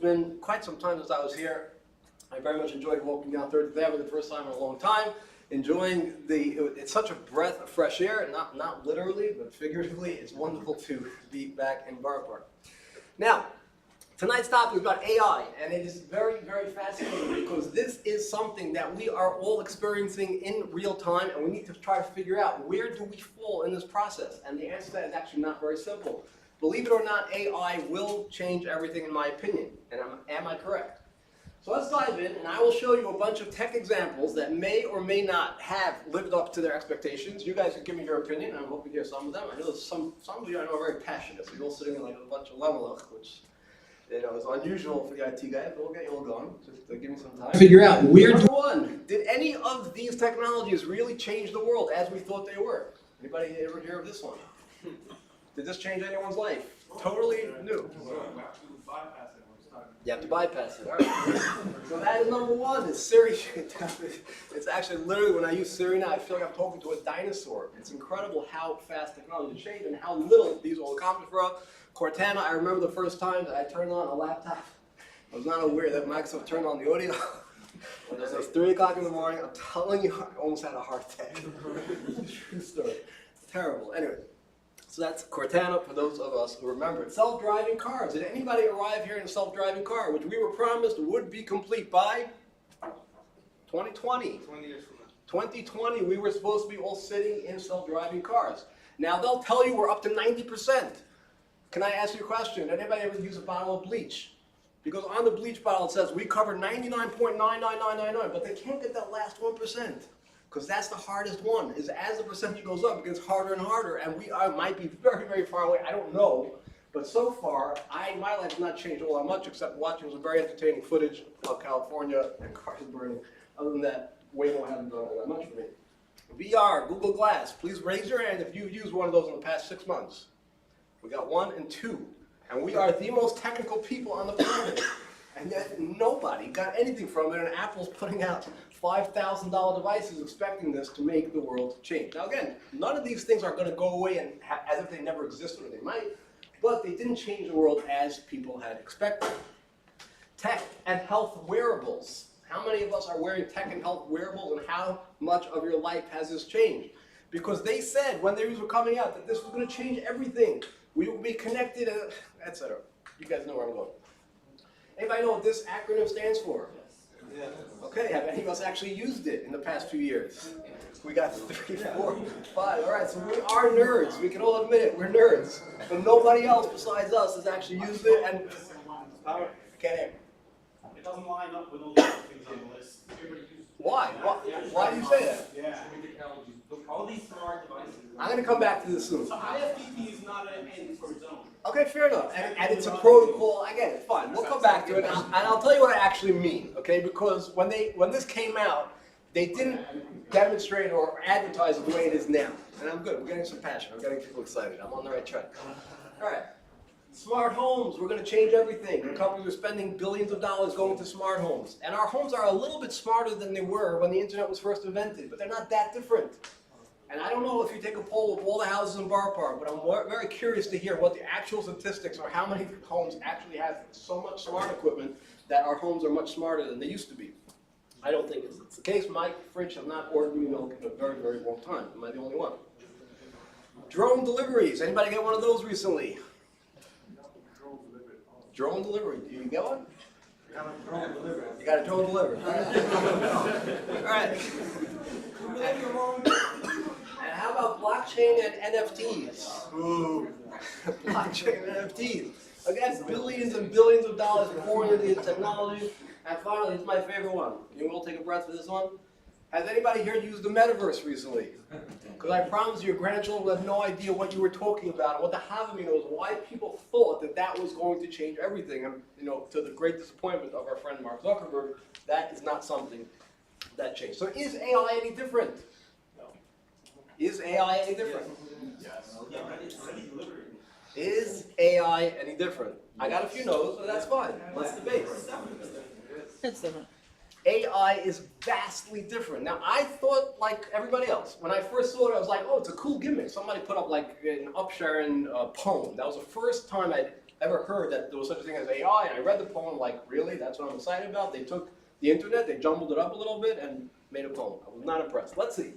been quite some time since I was here. I very much enjoyed walking down 30th Avenue the first time in a long time. Enjoying it's such a breath of fresh air, not literally, but figuratively. It's wonderful to be back in Borough Park. Now, tonight's topic is about AI, and it is very, very fascinating because this is something that we are all experiencing in real time, and we need to try to figure out where do we fall in this process. And the answer to that is actually not very simple. Believe it or not, AI will change everything in my opinion, and am I correct? So let's dive in, and I will show you a bunch of tech examples that may or may not have lived up to their expectations. You guys can give me your opinion, and I'm hoping to hear some of them. I know some of you I know are very passionate, so you're all sitting in like a bunch of levelach, which is unusual for the IT guys, but we'll get you all going. Just give me some time. Figure out where number one, did any of these technologies really change the world as we thought they were? Anybody ever hear of this one? Did this change anyone's life? Totally new. You have to bypass it. All right. So that is number one. Is Siri. It's actually literally when I use Siri now, I feel like I'm talking to a dinosaur. It's incredible how fast technology has changed and how little these will accomplish for us. Cortana, I remember the first time that I turned on a laptop. I was not aware that Microsoft turned on the audio. When it was 3 o'clock in the morning, I'm telling you, I almost had a heart attack. True story. Terrible. Anyway. So that's Cortana for those of us who remember it. Self-driving cars. Did anybody arrive here in a self-driving car, which we were promised would be complete by 2020? 20 years from now. 2020, we were supposed to be all sitting in self-driving cars. Now they'll tell you we're up to 90%. Can I ask you a question? Did anybody ever use a bottle of bleach? Because on the bleach bottle it says we cover 99.99999, but they can't get that last 1%. Because that's the hardest one, is as the percentage goes up, it gets harder and harder, and we might be very, very far away, I don't know. But so far, my life has not changed all that much, except watching some very entertaining footage of California and cars burning. Other than that, Waymo hasn't done all that much for me. VR, Google Glass, please raise your hand if you've used one of those in the past 6 months. We got 1 and 2, and we are the most technical people on the planet. And yet nobody got anything from it, and Apple's putting out $5,000 devices expecting this to make the world change. Now again, none of these things are going to go away and as if they never existed, or they might, but they didn't change the world as people had expected. Tech and health wearables. How many of us are wearing tech and health wearables, and how much of your life has this changed? Because they said when these were coming out that this was going to change everything. We will be connected, etc. You guys know where I'm going. Anybody know what this acronym stands for? Yeah. Okay, have any of us actually used it in the past few years? We got 3, 4, 5. All right, so we are nerds. We can all admit it, we're nerds. But nobody else besides us has actually used it, and can't hear. It doesn't line up with all the other things on the list. Why? Why do you say that? Yeah. All these smart devices. I'm going to come back to this soon. So IFTP is not an end for its own. Okay, fair enough. And it's a protocol. I get it. Fine. We'll come back to it. And I'll tell you what I actually mean. Okay, because when this came out, they didn't demonstrate or advertise it the way it is now. And I'm good. We're getting some passion. I'm getting people excited. I'm on the right track. All right. Smart homes. We're going to change everything. The companies are spending billions of dollars going to smart homes. And our homes are a little bit smarter than they were when the internet was first invented, but they're not that different. And I don't know if you take a poll of all the houses in Borough Park, but I'm very curious to hear what the actual statistics are, how many homes actually have so much smart equipment that our homes are much smarter than they used to be. I don't think it's the case. My fridge has not ordered me milk in a very, very long time. Am I the only one? Drone deliveries. Anybody get one of those recently? Drone delivery. Do you get one? You got a drone delivery. All right. And how about blockchain and NFTs? Ooh, blockchain and NFTs. Again, billions and billions of dollars pouring into this technology. And finally, it's my favorite one. You will take a breath for this one. Has anybody here used the metaverse recently? Because I promise you, your grandchildren will have no idea what you were talking about, and what the Havamina was, why people thought that that was going to change everything. And to the great disappointment of our friend Mark Zuckerberg, that is not something that changed. So is AI any different? No. Is AI any different? Yes. Yeah, but it's already delivering. Is AI any different? I got a few no's, but that's fine. Let's debate. It's different. AI is vastly different. Now, I thought like everybody else. When I first saw it, I was like, oh, it's a cool gimmick. Somebody put up like an Upsharon poem. That was the first time I'd ever heard that there was such a thing as AI, and I read the poem like, really? That's what I'm excited about? They took the internet, they jumbled it up a little bit, and made a poem. I was not impressed. Let's see.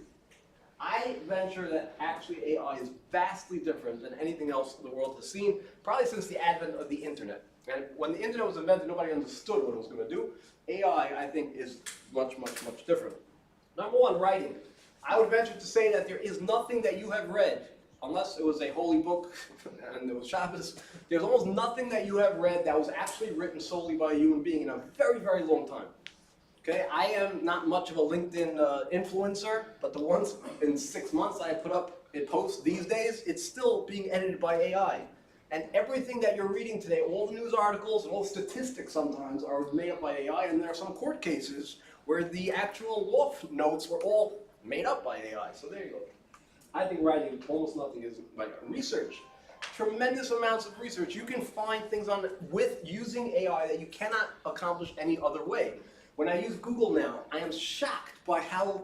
I venture that actually AI is vastly different than anything else the world has seen, probably since the advent of the internet. And when the internet was invented, nobody understood what it was going to do. AI, I think, is much, much, much different. Number one, writing. I would venture to say that there is nothing that you have read, unless it was a holy book and it was Shabbos, there's almost nothing that you have read that was actually written solely by a human being in a very, very long time. Okay, I am not much of a LinkedIn influencer, but the ones in 6 months I put up in posts these days, it's still being edited by AI. And everything that you're reading today, all the news articles and all statistics sometimes are made up by AI, and there are some court cases where the actual law notes were all made up by AI. So there you go. I think writing almost nothing is like research. Tremendous amounts of research. You can find things on with using AI that you cannot accomplish any other way. When I use Google now, I am shocked by how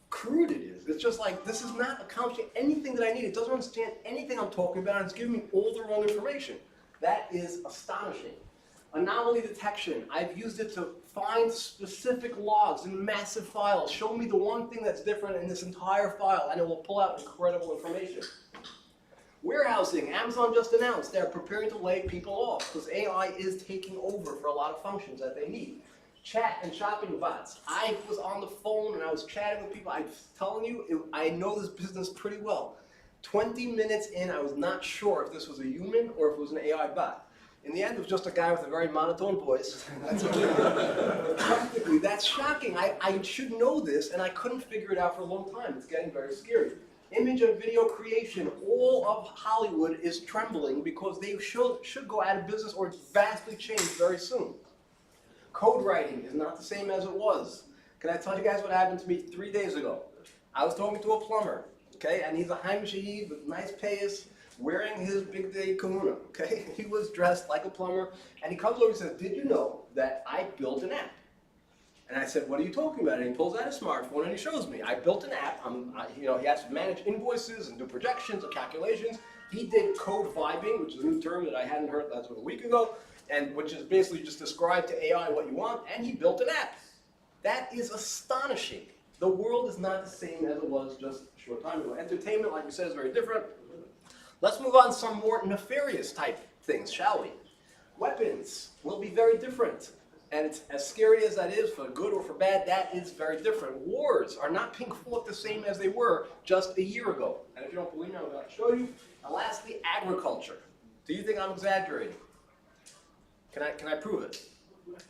crude it is. It's just like, this is not accomplishing anything that I need. It doesn't understand anything I'm talking about, and it's giving me all the wrong information. That is astonishing. Anomaly detection. I've used it to find specific logs in massive files. Show me the one thing that's different in this entire file, and it will pull out incredible information. Warehousing. Amazon just announced they're preparing to lay people off because AI is taking over for a lot of functions that they need. Chat and shopping bots. I was on the phone and I was chatting with people. I'm telling you, I know this business pretty well. 20 minutes in, I was not sure if this was a human or if it was an AI bot. In the end, it was just a guy with a very monotone voice. Practically, that's shocking. I should know this, and I couldn't figure it out for a long time. It's getting very scary. Image and video creation. All of Hollywood is trembling because they should go out of business or vastly change very soon. Code writing is not the same as it was. Can I tell you guys what happened to me 3 days ago? I was talking to a plumber, okay, and he's a Haim Shahid with nice payas, wearing his big day kahuna, okay? He was dressed like a plumber, and he comes over and says, did you know that I built an app? And I said, what are you talking about? And he pulls out his smartphone and he shows me. I built an app. He has to manage invoices and do projections and calculations. He did code vibing, which is a new term that I hadn't heard that's a week ago, and which is basically just describe to AI what you want, and he built an app. That is astonishing. The world is not the same as it was just a short time ago. Entertainment, like we said, is very different. Let's move on to some more nefarious type things, shall we? Weapons will be very different. And it's as scary as that is, for good or for bad, that is very different. Wars are not being fought the same as they were just a year ago. And if you don't believe me, I'm going to show you. And lastly, agriculture. Do you think I'm exaggerating? Can I prove it?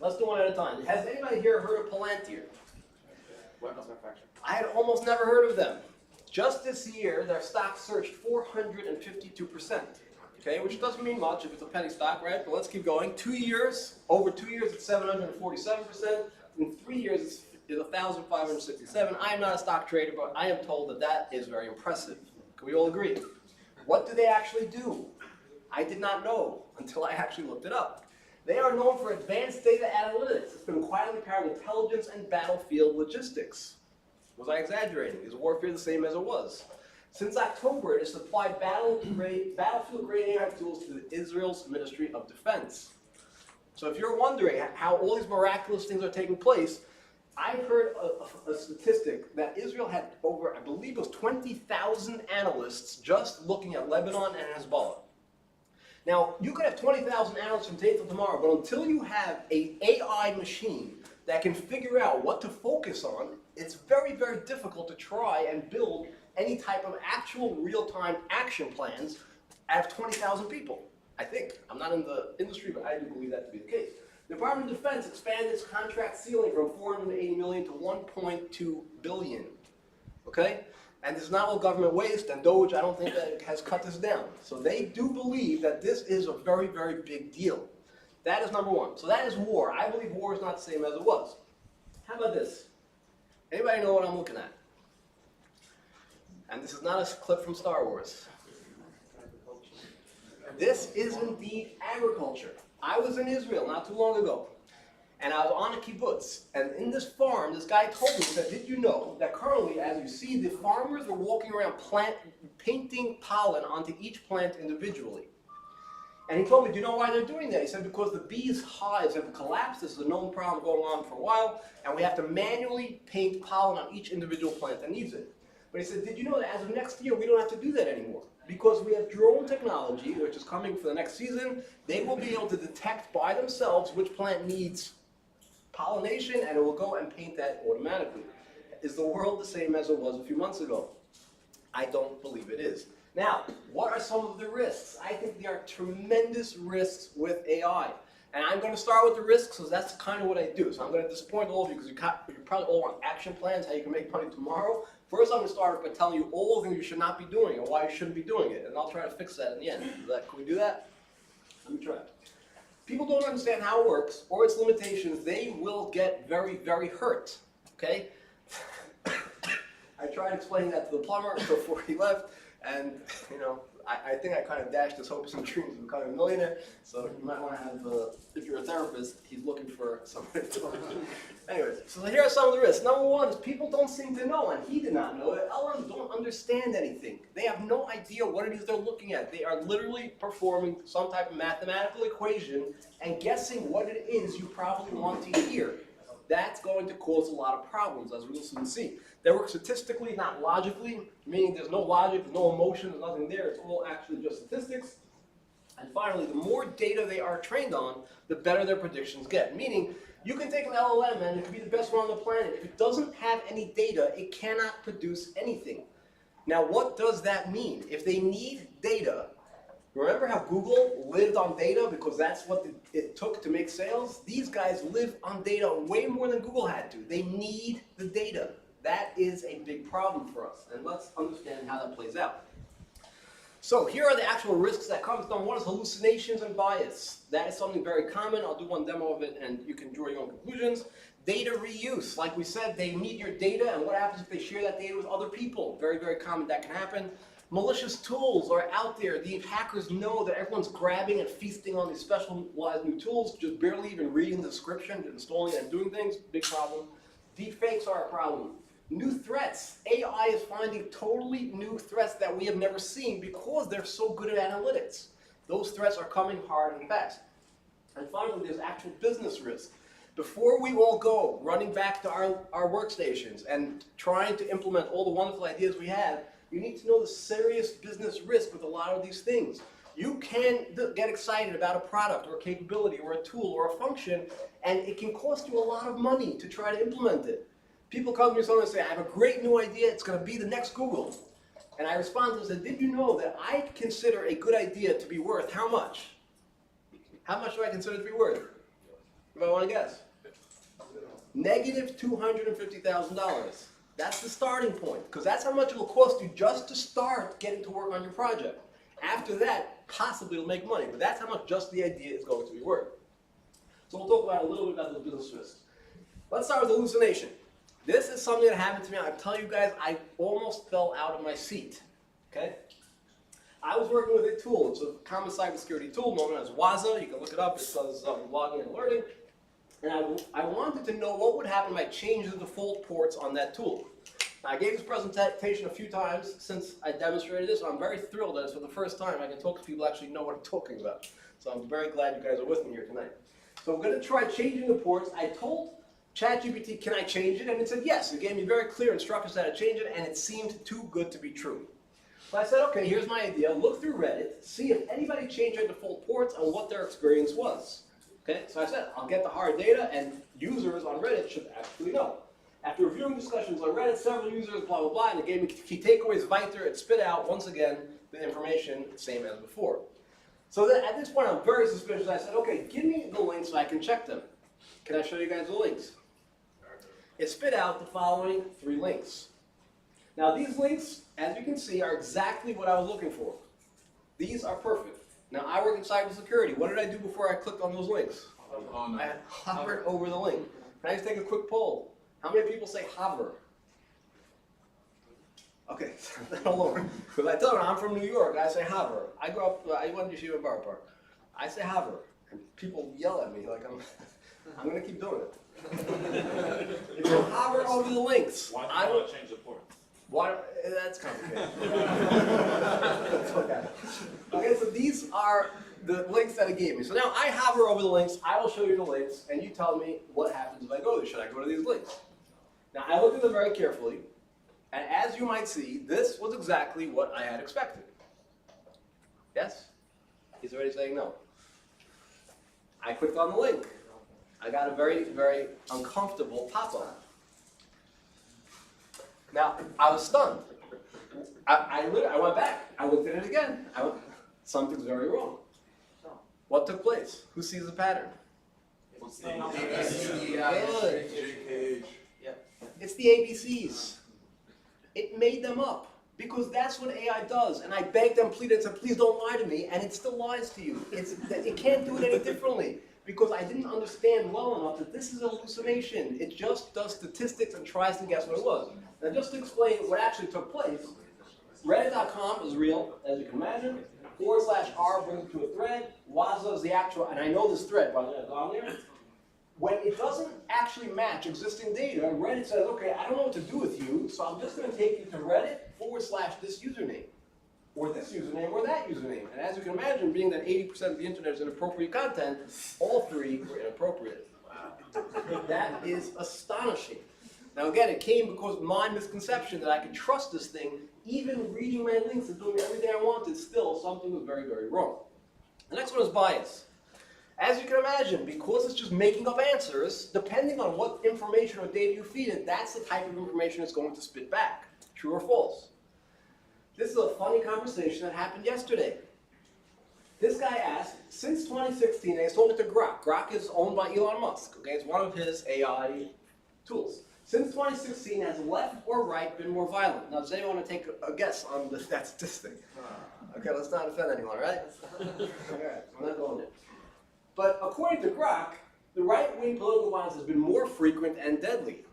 Let's do one at a time. Has anybody here heard of Palantir? Weapons manufacturing. I had almost never heard of them. Just this year, their stock surged 452%. Okay, which doesn't mean much if it's a penny stock, right? But let's keep going. 2 years, over 2 years, it's 747%. In 3 years, it's 1,567. I am not a stock trader, but I am told that that is very impressive. Can we all agree? What do they actually do? I did not know until I actually looked it up. They are known for advanced data analytics. It's been quietly powering intelligence and battlefield logistics. Was I exaggerating? Is warfare the same as it was? Since October, it has supplied battlefield-grade AI tools to Israel's Ministry of Defense. So if you're wondering how all these miraculous things are taking place, I've heard a statistic that Israel had over, I believe it was 20,000 analysts just looking at Lebanon and Hezbollah. Now, you could have 20,000 analysts from today till tomorrow, but until you have an AI machine that can figure out what to focus on, it's very, very difficult to try and build any type of actual real-time action plans out of 20,000 people, I think. I'm not in the industry, but I do believe that to be the case. The Department of Defense expanded its contract ceiling from $480 million to $1.2 billion, okay? And this is not all government waste, and DOGE, I don't think that has cut this down. So they do believe that this is a very, very big deal. That is number one. So that is war. I believe war is not the same as it was. How about this? Anybody know what I'm looking at? And this is not a clip from Star Wars. This is indeed agriculture. I was in Israel not too long ago, and I was on a kibbutz. And in this farm, this guy told me, he said, did you know that currently, as you see, the farmers are walking around painting pollen onto each plant individually. And he told me, do you know why they're doing that? He said, because the bees' hives have collapsed. This is a known problem going on for a while, and we have to manually paint pollen on each individual plant that needs it. But he said, did you know that as of next year, we don't have to do that anymore? Because we have drone technology, which is coming for the next season. They will be able to detect by themselves which plant needs pollination, and it will go and paint that automatically. Is the world the same as it was a few months ago? I don't believe it is. Now, what are some of the risks? I think there are tremendous risks with AI. And I'm going to start with the risks because that's kind of what I do. So I'm going to disappoint all of you because you probably all want action plans, how you can make money tomorrow. First, I'm going to start by telling you all the things you should not be doing and why you shouldn't be doing it. And I'll try to fix that in the end. Can we do that? Let me try. People don't understand how it works or its limitations. They will get very, very hurt. Okay? I tried explaining that to the plumber before he left. And, you know, I think I kind of dashed his hopes and dreams of becoming a millionaire. So you might want to have, if you're a therapist, he's looking for somebody to talk to. Anyways, so here are some of the risks. Number one is people don't seem to know, and he did not know it. LLMs don't understand anything. They have no idea what it is they're looking at. They are literally performing some type of mathematical equation and guessing what it is you probably want to hear. That's going to cause a lot of problems, as we'll soon see. They work statistically, not logically, meaning there's no logic, there's no emotion, there's nothing there. It's all actually just statistics. And finally, the more data they are trained on, the better their predictions get. Meaning, you can take an LLM and it can be the best one on the planet. If it doesn't have any data, it cannot produce anything. Now, what does that mean? If they need data, remember how Google lived on data because that's what it took to make sales? These guys live on data way more than Google had to. They need the data. That is a big problem for us. And let's understand how that plays out. So here are the actual risks that come from. One is hallucinations and bias. That is something very common. I'll do one demo of it and you can draw your own conclusions. Data reuse. Like we said, they need your data, and what happens if they share that data with other people? Very, very common that can happen. Malicious tools are out there. The hackers know that everyone's grabbing and feasting on these specialized new tools, just barely even reading the description, installing it and doing things. Big problem. Deepfakes are a problem. New threats. AI is finding totally new threats that we have never seen because they're so good at analytics. Those threats are coming hard and fast. And finally, there's actual business risk. Before we all go running back to our workstations and trying to implement all the wonderful ideas we have, you need to know the serious business risk with a lot of these things. You can get excited about a product or a capability or a tool or a function, and it can cost you a lot of money to try to implement it. People come to me and say, I have a great new idea, it's going to be the next Google. And I respond to them and say, did you know that I consider a good idea to be worth how much? How much do I consider it to be worth? If I want to guess. Negative $250,000. That's the starting point, because that's how much it will cost you just to start getting to work on your project. After that, possibly it'll make money, but that's how much just the idea is going to be worth. So we'll talk about a little bit about those business risks. Let's start with hallucination. This is something that happened to me. I tell you guys, I almost fell out of my seat. Okay? I was working with a tool. It's a common cybersecurity tool known as Waza. You can look it up. It does logging and alerting. And I wanted to know what would happen if I changed the default ports on that tool. Now, I gave this presentation a few times since I demonstrated this. So I'm very thrilled that it's for the first time I can talk to people who actually know what I'm talking about. So I'm very glad you guys are with me here tonight. So we're going to try changing the ports. I told ChatGPT, can I change it? And it said yes. It gave me very clear instructions how to change it, and it seemed too good to be true. So I said, okay, here's my idea. Look through Reddit, see if anybody changed their default ports and what their experience was. Okay, so I said, I'll get the hard data, and users on Reddit should actually know. After reviewing discussions on Reddit, several users, blah, blah, blah, and it gave me key takeaways, weiter, it spit out, once again, the information same as before. So then, at this point, I'm very suspicious. I said, okay, give me the links so I can check them. Can I show you guys the links? It spit out the following 3 links. Now, these links, as you can see, are exactly what I was looking for. These are perfect. Now, I work in cybersecurity. What did I do before I clicked on those links? I hovered over the link. Can I just take a quick poll? How many people say hover? Okay, all over. Because I tell them I'm from New York, I say hover. I grew up, I went to Yeshiva Borough Park. I say hover. And people yell at me like I'm going to keep doing it. If you hover over the links, Why do you want to change the port? Why? That's complicated. That's okay. Okay, so these are the links that it gave me. So now I hover over the links, I will show you the links, and you tell me what happens if I go there. Should I go to these links? Now I looked at them very carefully, and as you might see, this was exactly what I had expected. Yes? He's already saying no. I clicked on the link. I got a very, very uncomfortable pop-up. Now, I was stunned. I went back. I looked at it again. Something's very wrong. What took place? Who sees the pattern? It's Good. JKH. It's the ABCs. It made them up. Because that's what AI does. And I begged them, pleaded, and said, please don't lie to me. And it still lies to you. It can't do it any differently. Because I didn't understand well enough that this is a hallucination. It just does statistics and tries to guess what it was. Now just to explain what actually took place, Reddit.com is real, as you can imagine. /r brings it to a thread. Waza is the actual, and I know this thread, by the way, it's on there. When it doesn't actually match existing data, Reddit says, okay, I don't know what to do with you, so I'm just going to take you to Reddit / this username, or this username, or that username. And as you can imagine, being that 80% of the internet is inappropriate content, all three were inappropriate. Wow. That is astonishing. Now again, it came because of my misconception that I could trust this thing, even reading my links and doing everything I wanted, still something was very, very wrong. The next one is bias. As you can imagine, because it's just making up answers, depending on what information or data you feed it, that's the type of information it's going to spit back, true or false. This is a funny conversation that happened yesterday. This guy asked, since 2016, and he's talking to Grok. Grok is owned by Elon Musk, okay? It's one of his AI tools. Since 2016, has left or right been more violent? Now, does anyone want to take a guess on that statistic? Okay, let's not offend anyone, right? All right, I'm not going there. But according to Grok, the right-wing political violence has been more frequent and deadly.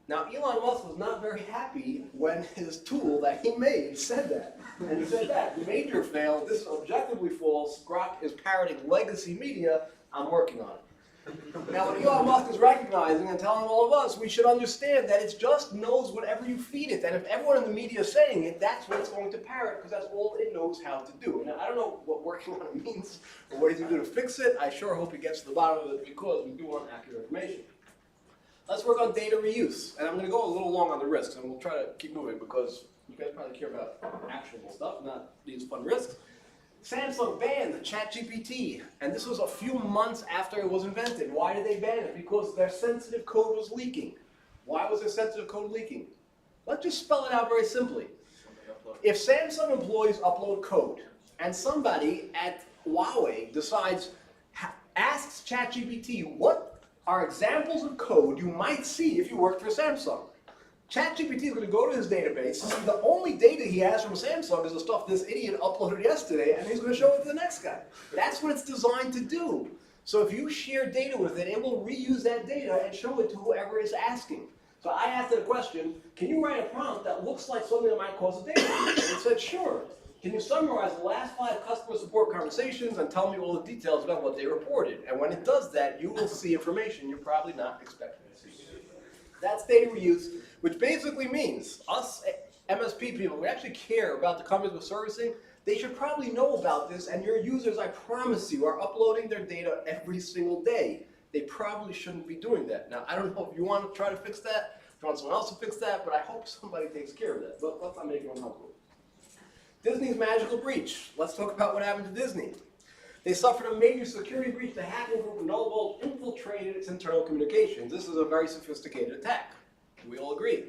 Now, Elon Musk was not very happy when his tool that he made said that. And he said that, major fail, this is objectively false, Grok is parroting legacy media, I'm working on it. Now, what Elon Musk is recognizing and telling all of us, we should understand that it just knows whatever you feed it. And if everyone in the media is saying it, that's what it's going to parrot, because that's all it knows how to do. Now, I don't know what working on it means, or what he's going to do to fix it. I sure hope he gets to the bottom of it, because we do want accurate information. Let's work on data reuse. And I'm going to go a little long on the risks, and we'll try to keep moving, because you guys probably care about actionable stuff, not these fun risks. Samsung banned ChatGPT, and this was a few months after it was invented. Why did they ban it? Because their sensitive code was leaking. Why was their sensitive code leaking? Let's just spell it out very simply. If Samsung employees upload code, and somebody at Huawei decides, asks ChatGPT, what are examples of code you might see if you worked for Samsung? ChatGPT is going to go to his database, see the only data he has from Samsung is the stuff this idiot uploaded yesterday, and he's going to show it to the next guy. That's what it's designed to do. So if you share data with it, it will reuse that data and show it to whoever is asking. So I asked it a question, can you write a prompt that looks like something that might cause a data breach? And it said, sure. Can you summarize the last 5 customer support conversations and tell me all the details about what they reported? And when it does that, you will see information you're probably not expecting to see. That's data reuse, which basically means us MSP people, we actually care about the companies we're servicing. They should probably know about this, and your users, I promise you, are uploading their data every single day. They probably shouldn't be doing that. Now, I don't know if you want to try to fix that, if you want someone else to fix that, but I hope somebody takes care of that. But let's not make it uncomfortable. Disney's magical breach. Let's talk about what happened to Disney. They suffered a major security breach. The hacking group Nullable infiltrated its internal communications. This is a very sophisticated attack. We all agree.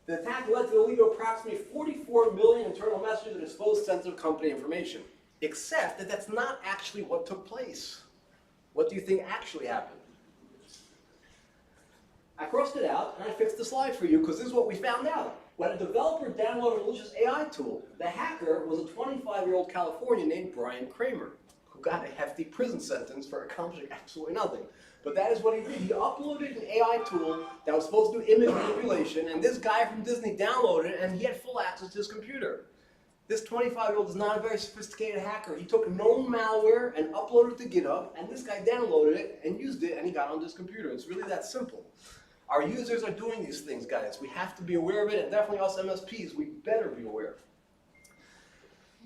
The attack led to the leak of approximately 44 million internal messages that exposed sensitive company information. Except that that's not actually what took place. What do you think actually happened? I crossed it out and I fixed the slide for you because this is what we found out. When a developer downloaded a malicious AI tool, the hacker was a 25-year-old Californian named Brian Kramer, who got a hefty prison sentence for accomplishing absolutely nothing. But that is what he did. He uploaded an AI tool that was supposed to do image manipulation, and this guy from Disney downloaded it, and he had full access to his computer. This 25-year-old is not a very sophisticated hacker. He took known malware and uploaded it to GitHub, and this guy downloaded it and used it, and he got on his computer. It's really that simple. Our users are doing these things, guys. We have to be aware of it, and definitely us MSPs, we better be aware.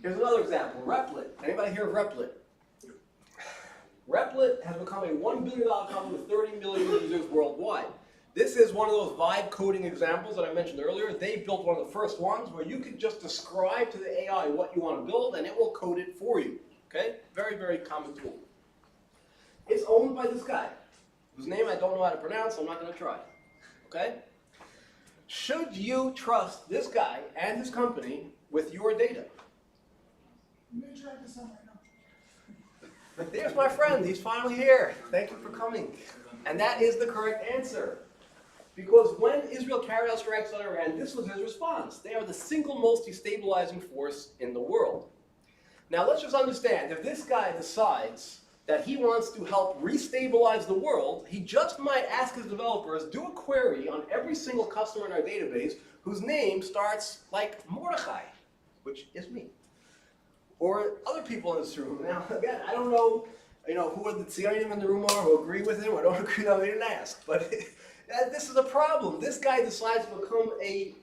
Here's another example, Replit. Anybody hear of Replit? Replit has become a $1 billion company with 30 million users worldwide. This is one of those vibe coding examples that I mentioned earlier. They built one of the first ones where you can just describe to the AI what you want to build and it will code it for you. Okay? Very, very common tool. It's owned by this guy, whose name I don't know how to pronounce, so I'm not going to try. Okay? Should you trust this guy and his company with your data? I'm going to track this out right now. There's my friend. He's finally here. Thank you for coming. And that is the correct answer. Because when Israel carried out strikes on Iran, this was his response. They are the single most destabilizing force in the world. Now let's just understand, if this guy decides that he wants to help restabilize the world, he just might ask his developers, do a query on every single customer in our database whose name starts like Mordechai, which is me. Or other people in this room. Now, again, I don't know, who are the Tzionim in the room are, who agree with him or don't agree, I didn't ask. But this is a problem. This guy decides to become an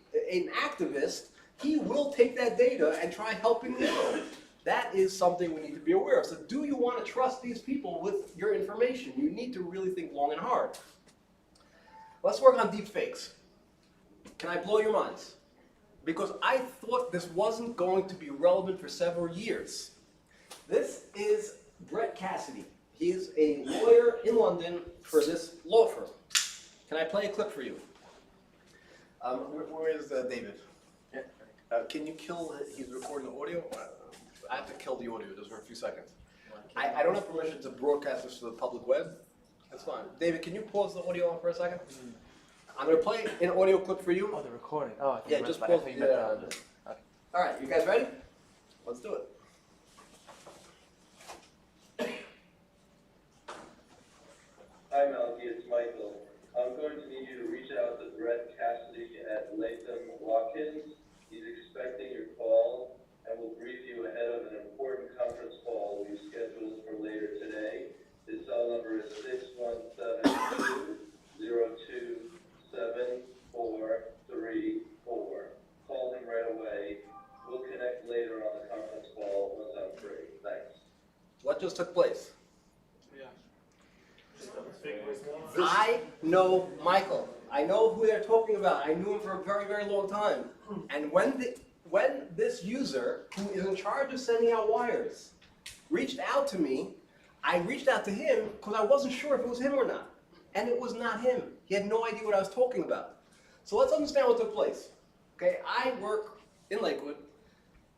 activist. He will take that data and try helping the world. That is something we need to be aware of. So do you want to trust these people with your information? You need to really think long and hard. Let's work on deep fakes. Can I blow your minds? Because I thought this wasn't going to be relevant for several years. This is Brett Cassidy. He is a lawyer in London for this law firm. Can I play a clip for you? Where is David? Can you kill, he's recording the audio? I have to kill the audio just for a few seconds. I don't have permission to broadcast this to the public web. That's fine. David, can you pause the audio for a second? I'm going to play an audio clip for you. Oh, the recording. Oh, I think Yeah, just pause. okay. All right, you guys ready? Let's do it. Hi, Malky, it's Michael. I'm going to need you to reach out to Brett Cassidy at Latham Watkins. He's expecting your call and will brief you ahead of an important conference call we've scheduled for later today. His cell number is 617-202-7434. Call him right away. We'll connect later on the conference call once I'm free. Thanks. What just took place? I know Michael. I know who they're talking about. I knew him for a very, very long time. And when this user, who is in charge of sending out wires, reached out to me, I reached out to him because I wasn't sure if it was him or not. And it was not him. He had no idea what I was talking about. So let's understand what took place. Okay, I work in Lakewood,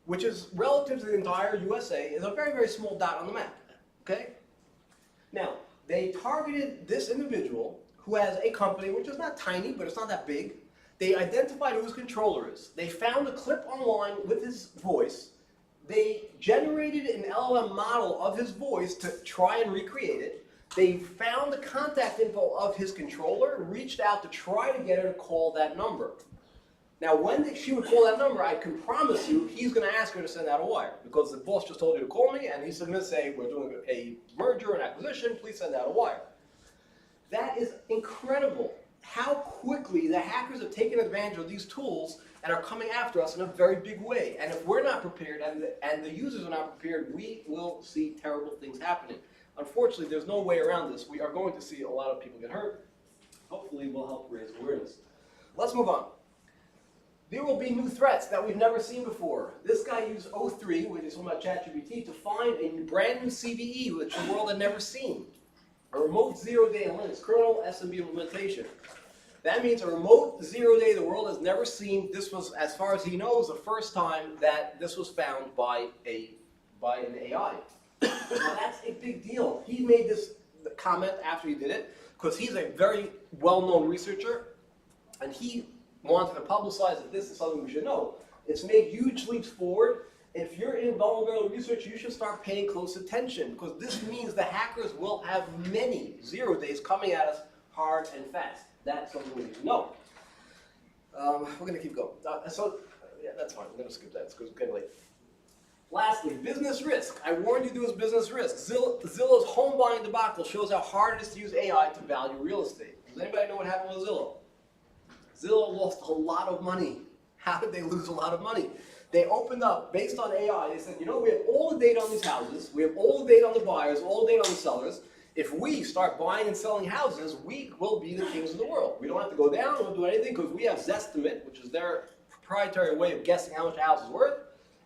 which is relative to the entire USA, is a very, very small dot on the map. Okay? Now, they targeted this individual who has a company, which is not tiny, but it's not that big. They identified who his controller is. They found a clip online with his voice. They generated an LLM model of his voice to try and recreate it. They found the contact info of his controller, reached out to try to get her to call that number. Now, when she would call that number, I can promise you he's going to ask her to send out a wire because the boss just told you to call me, and he's going to say, we're doing a merger and acquisition, please send out a wire. That is incredible. How quickly the hackers have taken advantage of these tools and are coming after us in a very big way. And if we're not prepared and the users are not prepared, we will see terrible things happening. Unfortunately, there's no way around this. We are going to see a lot of people get hurt. Hopefully, we'll help raise awareness. Let's move on. There will be new threats that we've never seen before. This guy used O3, which is talking about ChatGPT, to find a brand new CVE which the world had never seen. A remote zero-day Linux kernel SMB implementation. That means a remote zero-day the world has never seen. This was, as far as he knows, the first time that this was found by an AI. Now that's a big deal. He made this comment after he did it because he's a very well-known researcher, and he wanted to publicize that this is something we should know. It's made huge leaps forward. If you're in vulnerability research, you should start paying close attention because this means the hackers will have many 0 days coming at us hard and fast. That's something we need to know. We're going to keep going. Yeah, that's fine. We're going to skip that. It's getting late. Lastly, business risk. I warned you there was business risk. Zillow's home buying debacle shows how hard it is to use AI to value real estate. Does anybody know what happened with Zillow? Zillow lost a lot of money. How did they lose a lot of money? They opened up, based on AI, they said, you know, we have all the data on these houses, we have all the data on the buyers, all the data on the sellers. If we start buying and selling houses, we will be the kings of the world. We don't have to go down, we don't do anything, because we have Zestimate, which is their proprietary way of guessing how much a house is worth.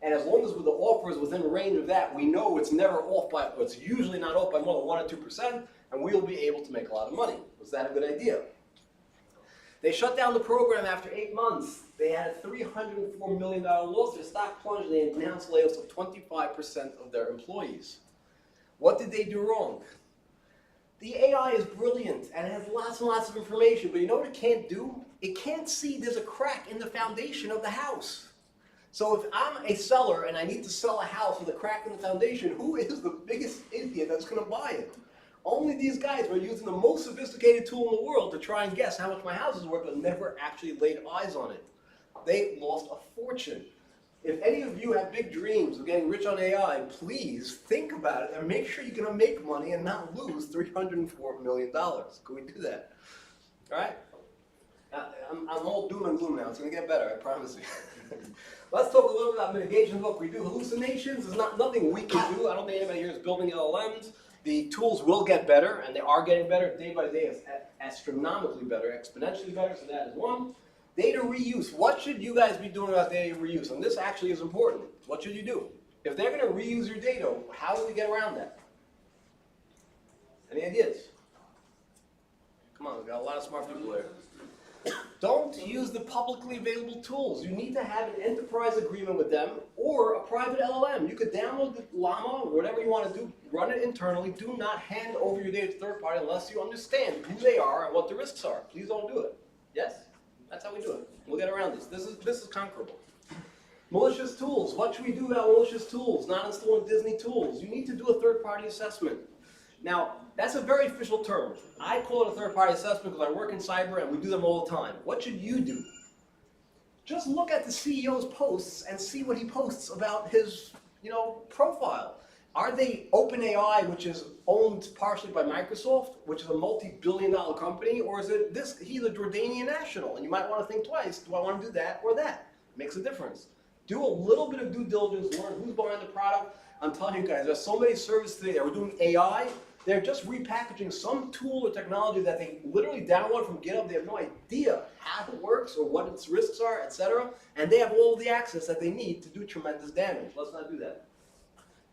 And as long as the offer is within range of that, we know it's never off by, it's usually not off by more than 1 or 2%, and we'll be able to make a lot of money. Was that a good idea? They shut down the program after 8 months. They had a $304 million loss. Their stock plunged. They announced layoffs of 25% of their employees. What did they do wrong? The AI is brilliant and it has lots and lots of information, but you know what it can't do? It can't see there's a crack in the foundation of the house. So if I'm a seller and I need to sell a house with a crack in the foundation, who is the biggest idiot that's going to buy it? Only these guys were using the most sophisticated tool in the world to try and guess how much my house is worth, but never actually laid eyes on it. They lost a fortune. If any of you have big dreams of getting rich on AI, please think about it and make sure you're going to make money and not lose $304 million. Can we do that? All right? I'm all doom and gloom now. It's going to get better, I promise you. Let's talk a little bit about mitigation. Look, we do hallucinations. There's nothing we can do. I don't think anybody here is building LLMs. The tools will get better, and they are getting better day by day, astronomically better, exponentially better, so that is one. Data reuse. What should you guys be doing about data reuse? And this actually is important. What should you do? If they're going to reuse your data, how do we get around that? Any ideas? Come on, we've got a lot of smart people there. Don't use the publicly available tools. You need to have an enterprise agreement with them or a private LLM. You could download the Llama or whatever you want to do, run it internally. Do not hand over your data to third party unless you understand who they are and what the risks are. Please don't do it. Yes? That's how we do it. We'll get around this. This is conquerable. Malicious tools. What should we do about malicious tools? Not installing Disney tools. You need to do a third-party assessment. Now, that's a very official term. I call it a third-party assessment because I work in cyber and we do them all the time. What should you do? Just look at the CEO's posts and see what he posts about his, profile. Are they OpenAI, which is owned partially by Microsoft, which is a multi-billion-dollar company, or is it this? He's a Jordanian national, and you might want to think twice. Do I want to do that or that? Makes a difference. Do a little bit of due diligence, learn who's behind the product. I'm telling you guys, there's so many services today that are doing AI. They're just repackaging some tool or technology that they literally download from GitHub. They have no idea how it works or what its risks are, etc. And they have all the access that they need to do tremendous damage. Let's not do that.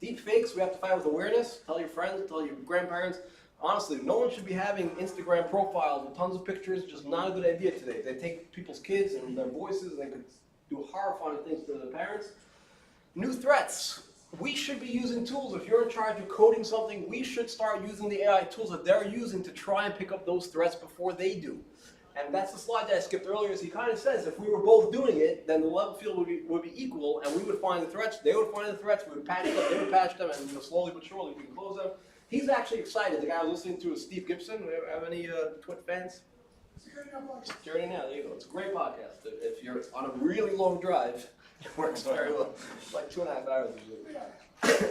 Deep fakes, we have to fight with awareness. Tell your friends, tell your grandparents. Honestly, no one should be having Instagram profiles with tons of pictures. Just not a good idea today. They take people's kids and their voices and they could do horrifying things to their parents. New threats. We should be using tools. If you're in charge of coding something, we should start using the AI tools that they're using to try and pick up those threats before they do. And that's the slide that I skipped earlier. Is he kind of says if we were both doing it, then the level field would be equal, and we would find the threats. They would find the threats. We would patch them. They would patch them, and slowly but surely we can close them. He's actually excited. The guy I was listening to is Steve Gibson. Have any Twit fans? Security Now. There you go. It's a great podcast. If you're on a really long drive, it works very well. It's like 2.5 hours usually.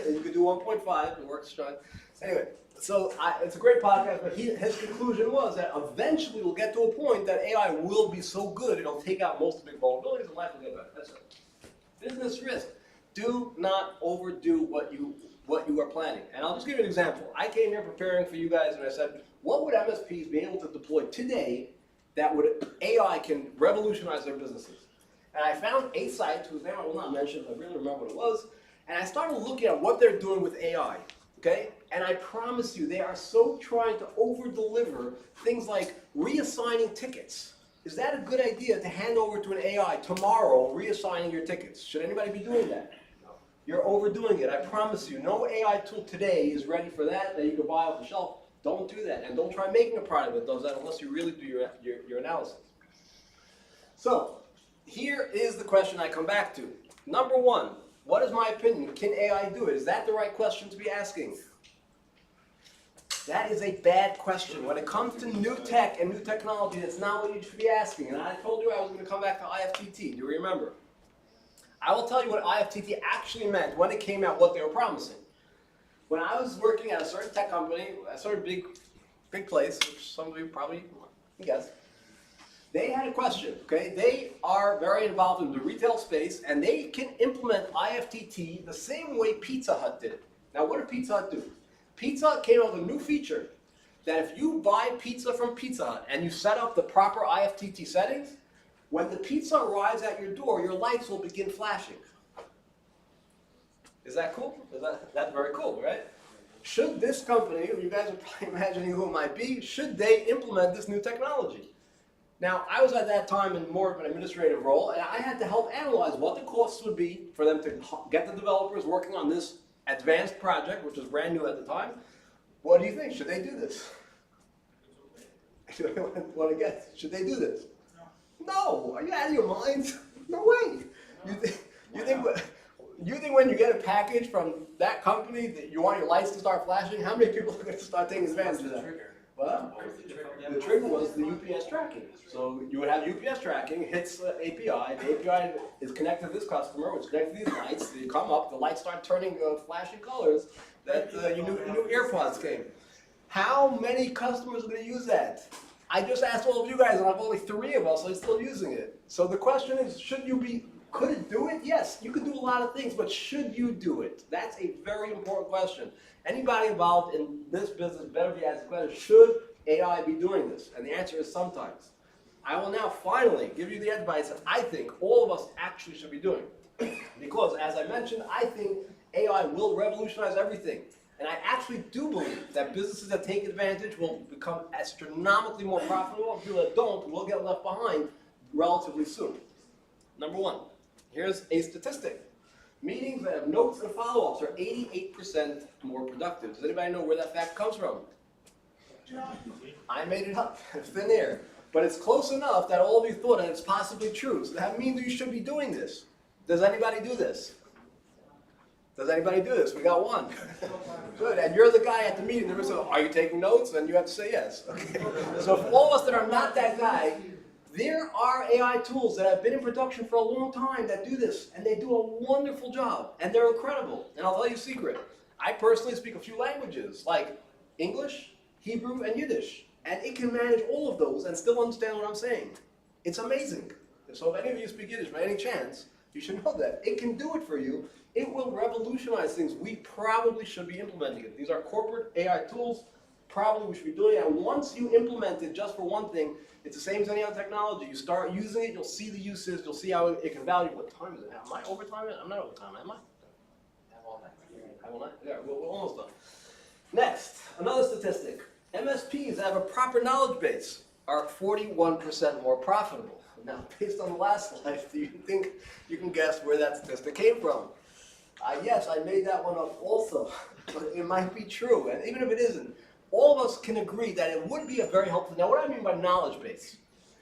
And you could do 1.5. It works fine. Anyway. So it's a great podcast, but his conclusion was that eventually we'll get to a point that AI will be so good it'll take out most of the big vulnerabilities and life will get better. That's it. Business risk. Do not overdo what you are planning. And I'll just give you an example. I came here preparing for you guys and I said, what would MSPs be able to deploy today that would AI can revolutionize their businesses? And I found a site whose name I will not mention, I really remember what it was, and I started looking at what they're doing with AI. Okay? And I promise you, they are so trying to over-deliver things like reassigning tickets. Is that a good idea to hand over to an AI tomorrow, reassigning your tickets? Should anybody be doing that? No. You're overdoing it. I promise you, no AI tool today is ready for that you can buy off the shelf. Don't do that. And don't try making a product that does that unless you really do your analysis. So, here is the question I come back to. Number one. What is my opinion? Can AI do it? Is that the right question to be asking? That is a bad question. When it comes to new tech and new technology, that's not what you should be asking. And I told you I was going to come back to IFTT. Do you remember? I will tell you what IFTT actually meant when it came out, what they were promising. When I was working at a certain tech company, a certain big place, which some of you probably can guess, They had a question, okay? They are very involved in the retail space, and they can implement IFTT the same way Pizza Hut did. Now, what did Pizza Hut do? Pizza Hut came out with a new feature that if you buy pizza from Pizza Hut and you set up the proper IFTT settings, when the pizza arrives at your door, your lights will begin flashing. Is that cool? That's very cool, right? Should this company, you guys are probably imagining who it might be, should they implement this new technology? Now, I was at that time in more of an administrative role, and I had to help analyze what the costs would be for them to get the developers working on this advanced project, which was brand new at the time. What do you think? Should they do this? Want to guess? Should they do this? No. Are you out of your mind? No way. You think when you get a package from that company that you want your lights to start flashing? How many people are going to start taking advantage of that? Well, the trigger was the UPS tracking. So you would have UPS tracking, hits the API. The API is connected to this customer, which connects to these lights. They come up, the lights start turning flashing colors that you knew AirPods came. How many customers are going to use that? I just asked all of you guys, and I've only 3 of us, so I'm still using it. So the question is, could it do it? Yes, you could do a lot of things, but should you do it? That's a very important question. Anybody involved in this business better be asking the question, should AI be doing this? And the answer is sometimes. I will now finally give you the advice that I think all of us actually should be doing. Because, as I mentioned, I think AI will revolutionize everything. And I actually do believe that businesses that take advantage will become astronomically more profitable, and people that don't will get left behind relatively soon. Number 1, here's a statistic. Meetings that have notes and follow-ups are 88% more productive. Does anybody know where that fact comes from? I made it up, thin air. But it's close enough that all of you thought that it's possibly true. So that means you should be doing this. Does anybody do this? Does anybody do this? We got 1. Good, and you're the guy at the meeting. There was a, are you taking notes? And you have to say yes. Okay. So for all of us that are not that guy, there are AI tools that have been in production for a long time that do this, and they do a wonderful job, and they're incredible. And I'll tell you a secret. I personally speak a few languages, like English, Hebrew, and Yiddish, and it can manage all of those and still understand what I'm saying. It's amazing. So if any of you speak Yiddish by any chance, you should know that. It can do it for you. It will revolutionize things. We probably should be implementing it. These are corporate AI tools. Probably we should be doing it. And once you implement it just for one thing, it's the same as any other technology. You start using it, you'll see the uses, you'll see how it can value. What time is it? Am I overtime? I'm not overtime, am I? I will not. Yeah, we're almost done. Next, another statistic. MSPs that have a proper knowledge base are 41% more profitable. Now, based on the last slide, do you think you can guess where that statistic came from? Yes, I made that one up also, but it might be true. And even if it isn't, all of us can agree that it would be a very helpful. Now, what do I mean by knowledge base?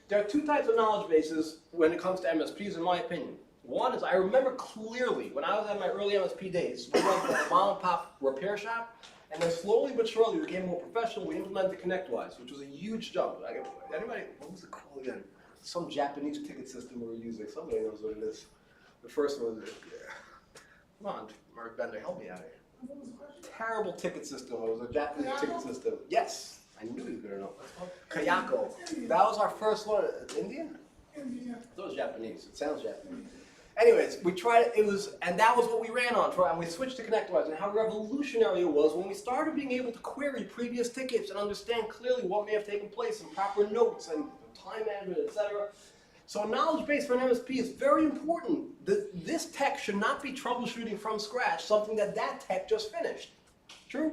There are 2 types of knowledge bases when it comes to MSPs, in my opinion. One is, I remember clearly when I was at my early MSP days, we went to a mom and pop repair shop, and then slowly but surely we became more professional. We implemented ConnectWise, which was a huge jump. Anybody, what was it called again? Some Japanese ticket system we were using. Somebody knows what it is. The first one was, come on, Mark Bender, help me out here. Terrible ticket system. It was a Japanese ticket system. Yes, I knew you were going to know. Kayako. That was our first one. Indian? India. It was Japanese. It sounds Japanese. Anyways, we tried it. And that was what we ran on. And we switched to ConnectWise. And how revolutionary it was when we started being able to query previous tickets and understand clearly what may have taken place and proper notes and time management, etc. So a knowledge base for an MSP is very important. This tech should not be troubleshooting from scratch something that tech just finished. True?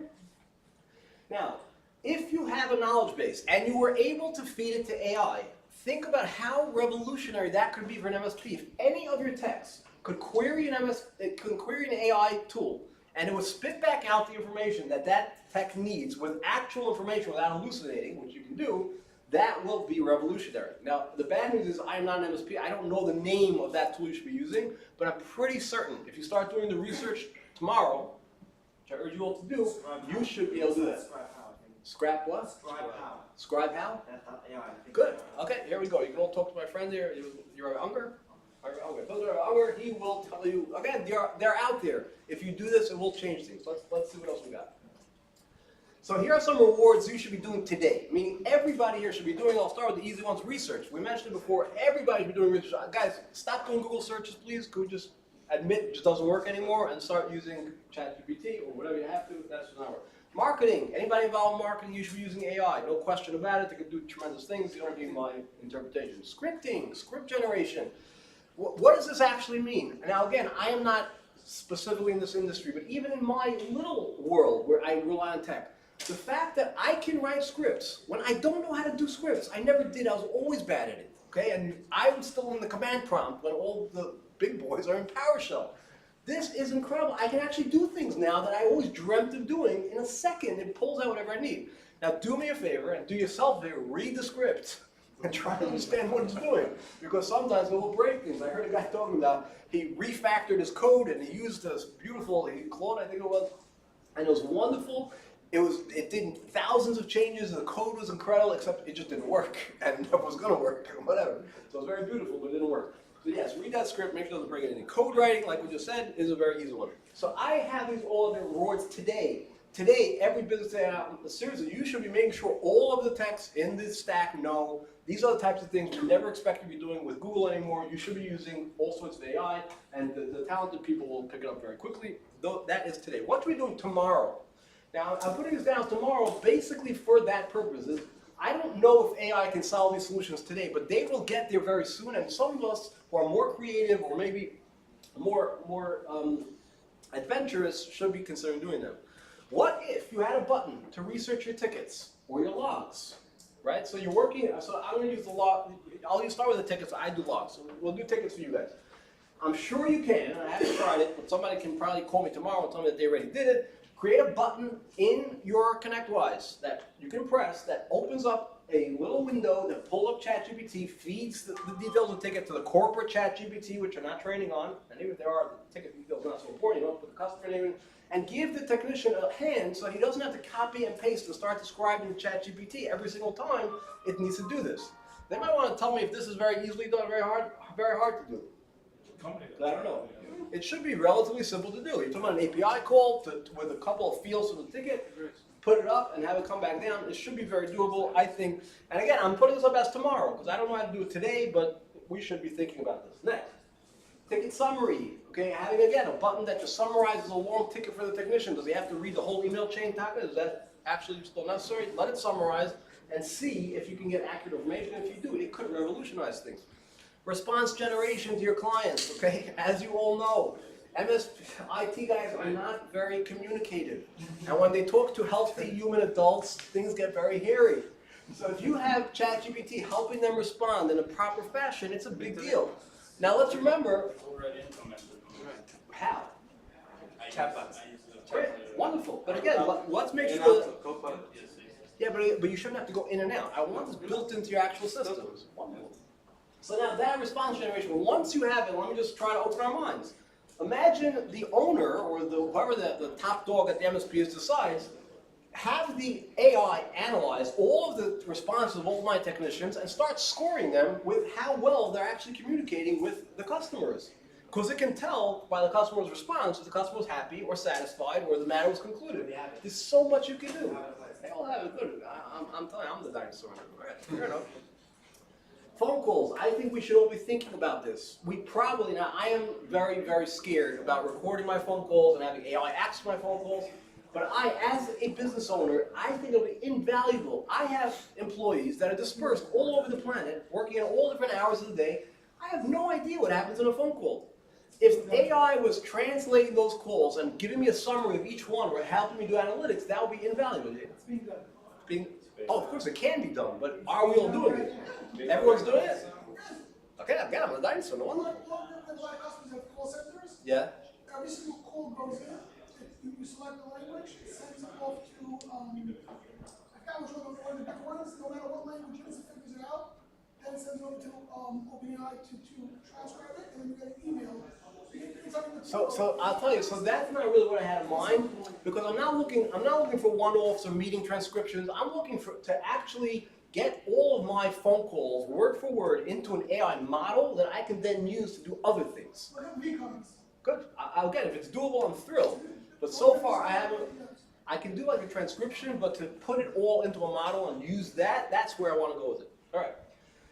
Now, if you have a knowledge base and you were able to feed it to AI, think about how revolutionary that could be for an MSP. If any of your techs could query an AI tool and it would spit back out the information that tech needs with actual information without hallucinating, which you can do, that will be revolutionary. Now, the bad news is I am not an MSP. I don't know the name of that tool you should be using, but I'm pretty certain if you start doing the research tomorrow, which I urge you all to do, you should be able to do that. Scrap what? Scribe how? Good. Okay, here we go. You can all talk to my friend here. You're Unger? Those are Unger. He will tell you. Again, they're out there. If you do this, it will change things. Let's see what else we got. So here are some rewards you should be doing today. Meaning everybody here should be doing, I'll start with the easy ones, research. We mentioned it before, everybody should be doing research. Guys, stop doing Google searches, please. Could we just admit it just doesn't work anymore and start using ChatGPT or whatever you have to? That's not work. Marketing. Anybody involved in marketing, you should be using AI. No question about it. They can do tremendous things. You don't need my interpretation. Scripting, script generation. What does this actually mean? Now again, I am not specifically in this industry, but even in my little world where I rely on tech, the fact that I can write scripts when I don't know how to do scripts, I never did, I was always bad at it, okay? And I'm still in the command prompt when all the big boys are in PowerShell. This is incredible. I can actually do things now that I always dreamt of doing. In a second, it pulls out whatever I need. Now do me a favor and do yourself a favor, read the script and try to understand what it's doing, because sometimes it will break things. I heard a guy talking about, he refactored his code and he used this beautiful, Claude I think it was, and it was wonderful. It did thousands of changes, and the code was incredible, except it just didn't work, and it was going to work, whatever. So it was very beautiful, but it didn't work. So yes, read that script, make sure it doesn't break anything. Code writing, like we just said, is a very easy one. So I have these all of the rewards today. Today, every business day out, seriously, you should be making sure all of the techs in this stack know these are the types of things you never expect to be doing with Google anymore. You should be using all sorts of AI, and the talented people will pick it up very quickly. Though that is today. What are we doing tomorrow? Now, I'm putting this down tomorrow basically for that purpose. I don't know if AI can solve these solutions today, but they will get there very soon, and some of us who are more creative or maybe more adventurous should be considering doing them. What if you had a button to research your tickets or your logs, right? So you're working, so I'm going to use the log, I'll start with the tickets, I do logs, so we'll do tickets for you guys. I'm sure you can, and I haven't tried it, but somebody can probably call me tomorrow and tell me that they already did it. Create a button in your ConnectWise that you can press that opens up a little window that pulls up ChatGPT, feeds the details of the ticket to the corporate ChatGPT, which you're not training on, and even if there are, the ticket details are not so important, you don't put the customer name in, and give the technician a hand so he doesn't have to copy and paste and start describing ChatGPT every single time it needs to do this. They might want to tell me if this is very easily done, very hard to do. I don't know. It should be relatively simple to do. You're talking about an API call with a couple of fields for the ticket, put it up and have it come back down. It should be very doable, I think. And again, I'm putting this up as tomorrow because I don't know how to do it today, but we should be thinking about this. Next, ticket summary. Okay, having again a button that just summarizes a long ticket for the technician. Does he have to read the whole email chain? Is that actually still necessary? Let it summarize and see if you can get accurate information. If you do, it could revolutionize things. Response generation to your clients, okay? As you all know, IT guys are not very communicative. And when they talk to healthy human adults, things get very hairy. So if you have ChatGPT helping them respond in a proper fashion, it's a big deal. Now let's remember, Already implemented. how? Chatbots. Great, wonderful. But again, let's make sure that, Copilot. yeah, but you shouldn't have to go in and out. I want this built into your actual systems. Wonderful. So now that response generation, once you have it, let me just try to open our minds. Imagine the owner or whoever the top dog at the MSP is decides, have the AI analyze all of the responses of all my technicians and start scoring them with how well they're actually communicating with the customers. Because it can tell by the customer's response if the customer was happy or satisfied or the matter was concluded. There's so much you can do. They all have it good. I'm telling you, I'm the dinosaur. Fair enough. Phone calls. I think we should all be thinking about this. We probably, now I am very, very scared about recording my phone calls and having AI access my phone calls. But I, as a business owner, I think it'll be invaluable. I have employees that are dispersed all over the planet, working at all different hours of the day. I have no idea what happens in a phone call. If AI was translating those calls and giving me a summary of each one or helping me do analytics, that would be invaluable. It's being done. Oh, of course it can be done, but are we all doing it? Everyone's doing it? Okay, I've got it. I'm a dinosaur. No wonder. Well, the black customers have call centers. Yeah. Every single call goes in. You select the language, it sends it off to, I forgot which one the big ones, no matter what language it is, it figures it out. Then it sends it over to OpenAI to transcribe it, and then you get an email. So I'll tell you, so that's not really what I had in mind, because I'm not looking for one-offs or meeting transcriptions. I'm looking to actually get all of my phone calls, word for word, into an AI model that I can then use to do other things. Look at recons. Good. I'll get it. If it's doable, I'm thrilled. But so far, I haven't. I can do like a transcription, but to put it all into a model and use that, that's where I want to go with it. All right.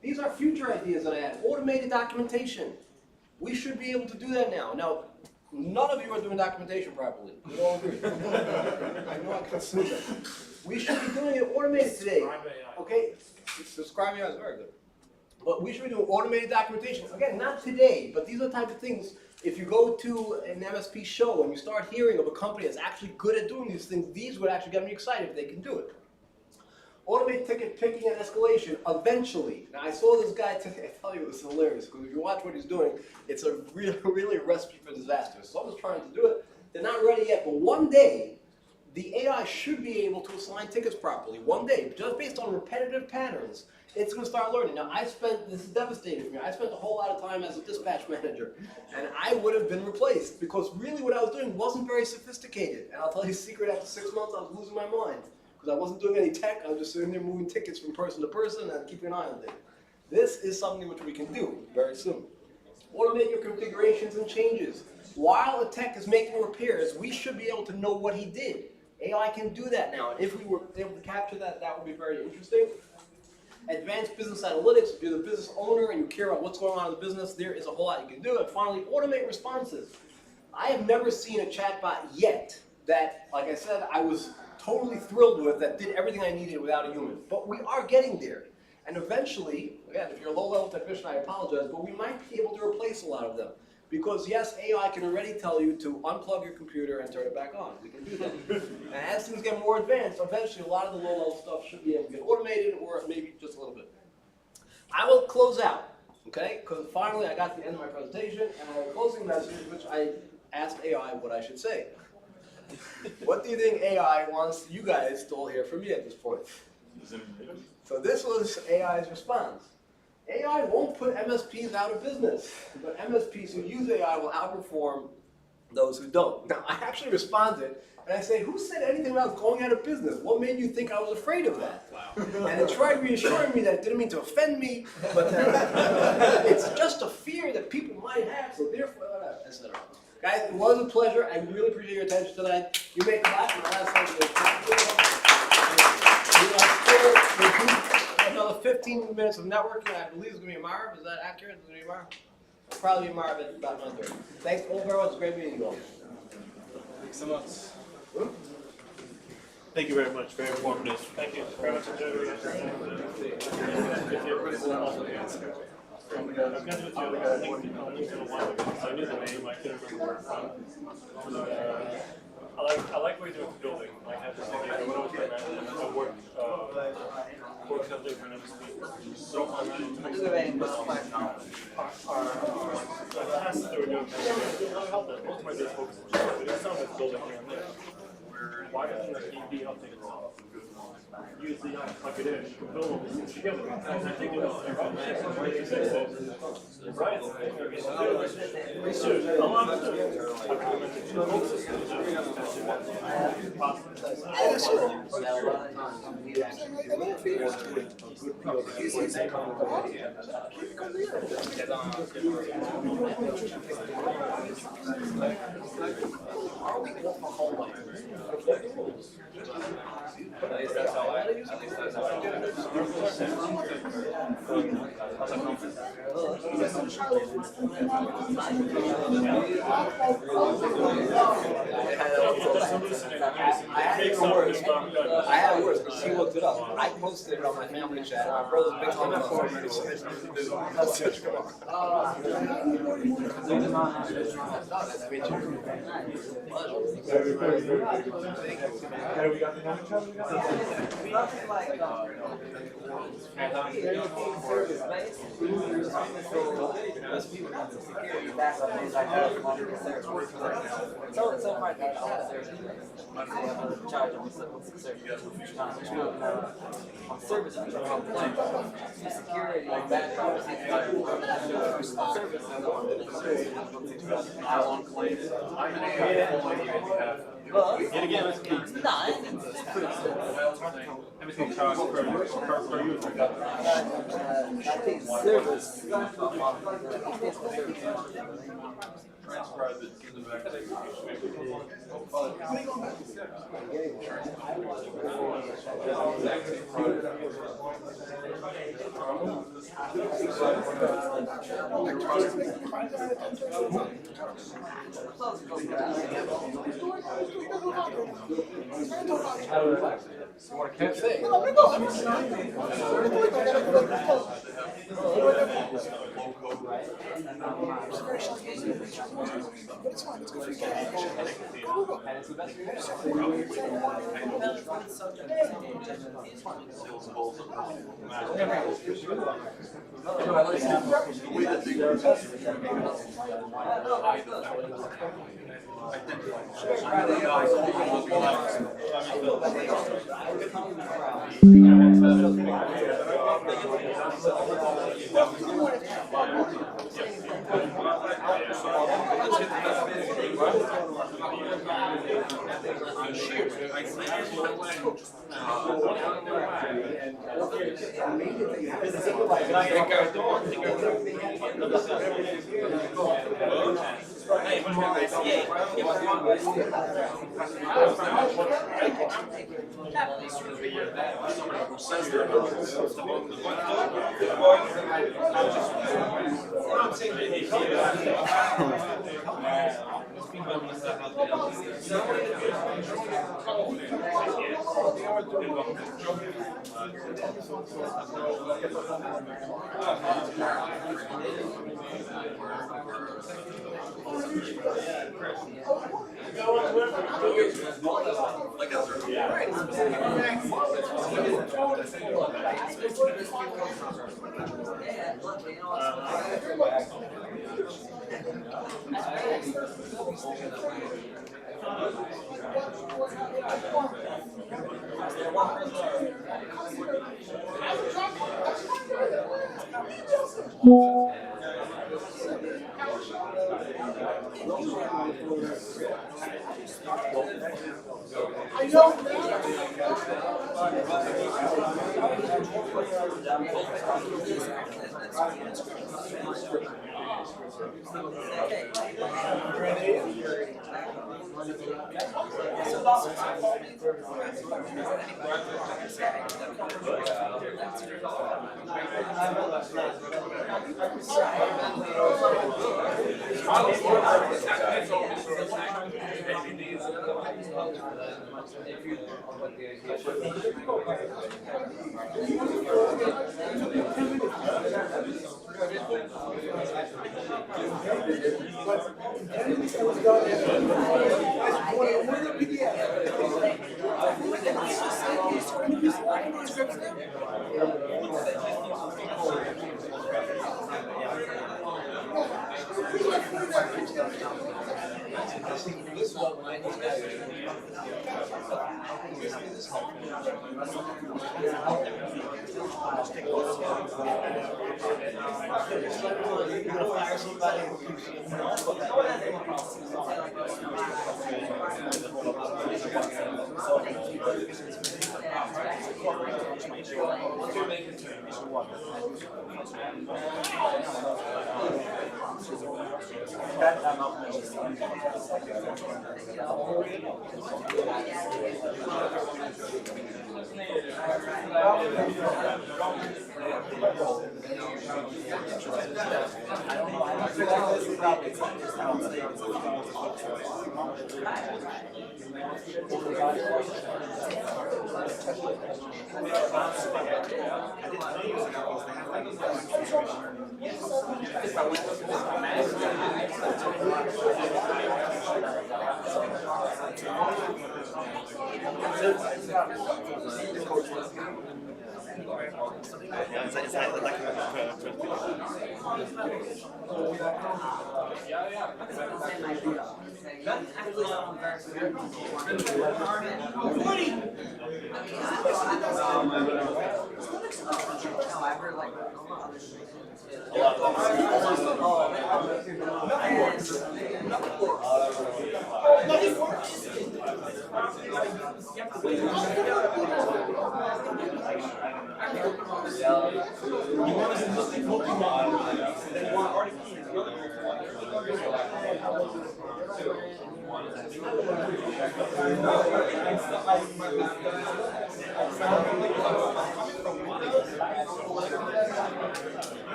These are future ideas that I had. Automated documentation. We should be able to do that now. Now, none of you are doing documentation properly. We all agree. I know I can assume that. We should be doing it automated today. Okay? Subscribe AI is very good. But we should be doing automated documentation. Again, not today, but these are the type of things. If you go to an MSP show and you start hearing of a company that's actually good at doing these things, these would actually get me excited if they can do it. Automate ticket picking and escalation, eventually. Now I saw this guy today, I tell you it was hilarious, because if you watch what he's doing, it's a really a recipe for disaster. Someone's trying to do it, they're not ready yet, but one day, the AI should be able to assign tickets properly. One day, just based on repetitive patterns, it's going to start learning. Now this is devastating for me, I spent a whole lot of time as a dispatch manager, and I would have been replaced, because really what I was doing wasn't very sophisticated. And I'll tell you a secret, after 6 months I was losing my mind. I wasn't doing any tech, I was just sitting there moving tickets from person to person and keeping an eye on things. This is something which we can do very soon. Automate your configurations and changes. While the tech is making repairs, we should be able to know what he did. AI can do that now, and if we were able to capture that, that would be very interesting. Advanced business analytics. If you're the business owner and you care about what's going on in the business, there is a whole lot you can do. And finally, automate responses. I have never seen a chatbot yet that, like I said, I was totally thrilled with, that did everything I needed without a human. But we are getting there. And eventually, again, if you're a low-level technician, I apologize, but we might be able to replace a lot of them. Because yes, AI can already tell you to unplug your computer and turn it back on. We can do that. And as things get more advanced, eventually a lot of the low-level stuff should be able to get automated, or maybe just a little bit. I will close out, okay? Because finally I got to the end of my presentation, and I have a closing message, which I asked AI what I should say. What do you think AI wants you guys to all hear from me at this point? So this was AI's response. AI won't put MSPs out of business, but MSPs who use AI will outperform those who don't. Now, I actually responded, and I say, who said anything about going out of business? What made you think I was afraid of that? Wow. And it tried reassuring me that it didn't mean to offend me, but that it's just a fear that people might have, so therefore, etc. Guys, it was a pleasure. I really appreciate your attention tonight. You may clap, and the last time we have another 15 minutes of networking. I believe it's going to be Marv. Is that accurate? Is it going to be Marv? Probably Marv at about 9:30. Thanks all very much. It's great meeting you all. Thanks so much. Thank you very much. Very informative. Thank you. Very much enjoyed it. I've got to go to the other thing, so I knew the name, I couldn't remember where it's from. I like what you're doing with the building. I had this idea, when I was there, I worked company for another speaker. So our tasks that we're doing, I help them. Most of my days focus on that, but it's not with building here and there. Why doesn't the DB update itself? Use the plug it in, you can build all these things together. And I think it was right. We should. A lot of I had it worse because she looked it up. I posted it on my family chat. My brother's big comment for me. That's such a good one. transcribe it, send it back to you. Can't say.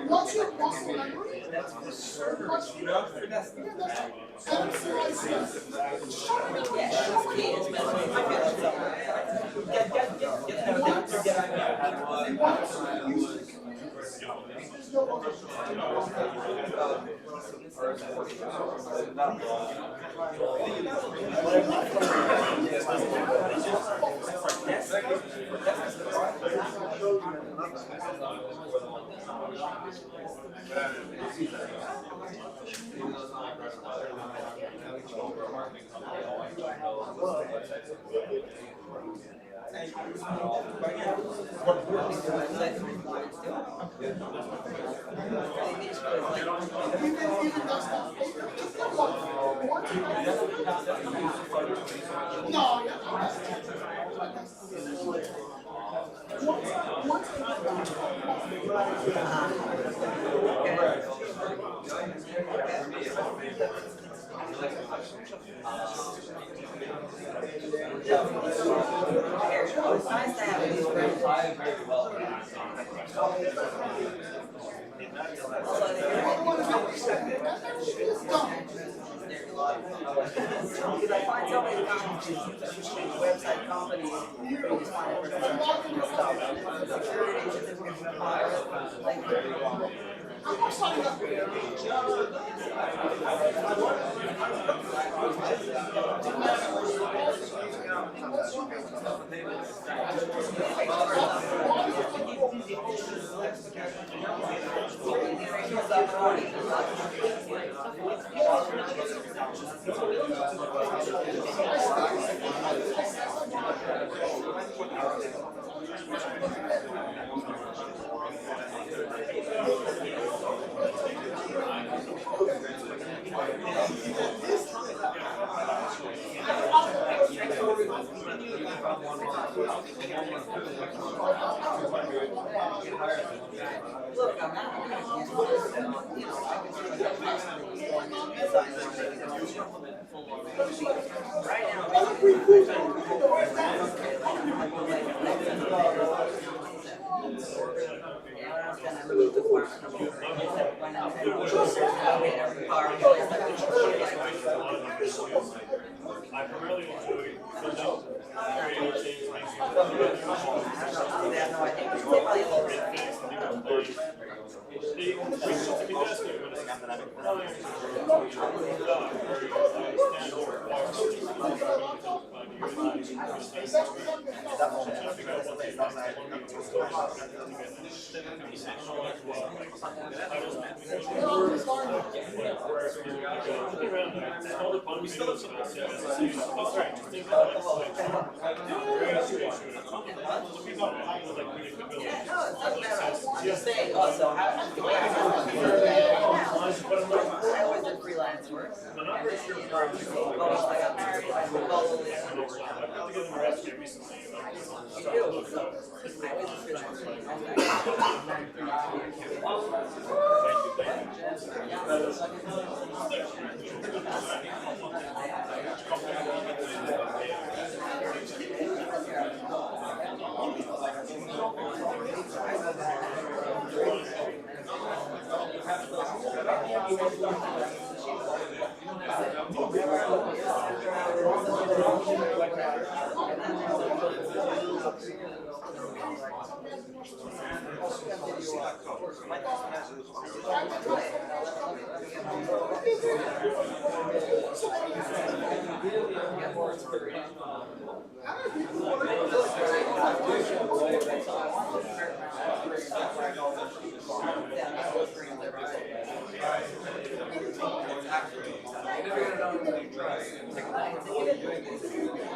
What's your muscle memory? What's your It's nice to have these friends. Because I find so many times website companies, they just find everything stuff. Security, certificates of deposit, like, look, I'm not, you know, I can see the right I primarily enjoy building creative things, we still have some I always did freelance work. I got married, I was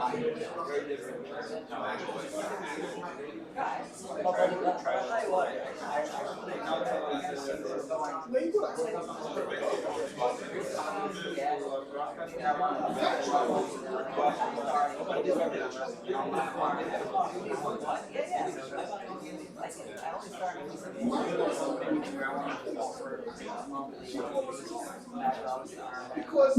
I'll tell you what, Lakewood, I because